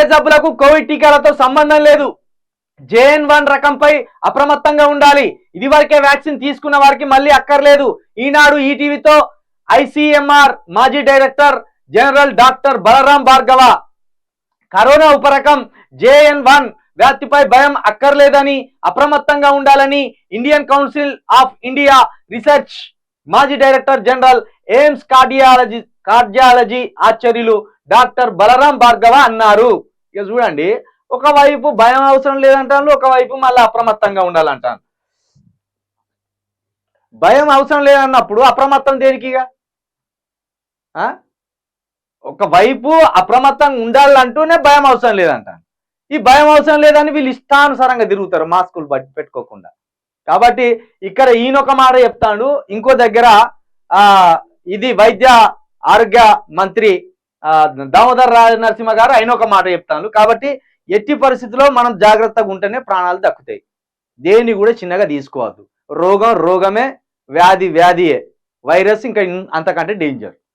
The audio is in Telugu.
గుండె జబ్బులకు కోవిడ్ టీకాలతో సంబంధం లేదు. JN1 రకంపై అప్రమత్తంగా ఉండాలి. ఇదివరకే వ్యాక్సిన్ తీసుకున్న వారికి మళ్ళీ అక్కర్లేదు. ఈనాడు ఈటీవీతో ICMR మాజీ director general doctor Balram Bhargava. Corona ఉపరకం JN1 వ్యాప్తిపై భయం అక్కర్లేదని, అప్రమత్తంగా ఉండాలని Indian council of India research మాజీ డైరెక్టర్ జనరల్ ఎయిమ్స్ కార్డియాలజీ ఆచార్యులు డాక్టర్ బలరాం భార్గవ అన్నారు. ఇక చూడండి, ఒకవైపు భయం అవసరం లేదంటాను, ఒకవైపు మళ్ళీ అప్రమత్తంగా ఉండాలంటాను. భయం అవసరం లేదన్నప్పుడు అప్రమత్తం దేనికిగా? ఒకవైపు అప్రమత్తంగా ఉండాలంటూనే భయం అవసరం లేదంటాను. ఈ భయం అవసరం లేదని వీళ్ళు ఇష్టానుసారంగా తిరుగుతారు మాస్కులు పెట్టుకోకుండా. కాబట్టి ఇక్కడ ఈయనొక మాట చెప్తాడు, ఇంకో దగ్గర ఇది వైద్య ఆరోగ్య మంత్రి దామోదర్ రాజ నరసింహ గారు ఆయన ఒక మాట చెప్తాను. కాబట్టి ఎట్టి పరిస్థితుల్లో మనం జాగ్రత్తగా ఉంటేనే ప్రాణాలు దక్కుతాయి. దేన్ని కూడా చిన్నగా తీసుకోవద్దు. రోగం రోగమే, వ్యాధి వ్యాధియే, వైరస్ ఇంకా అంతకంటే డేంజర్.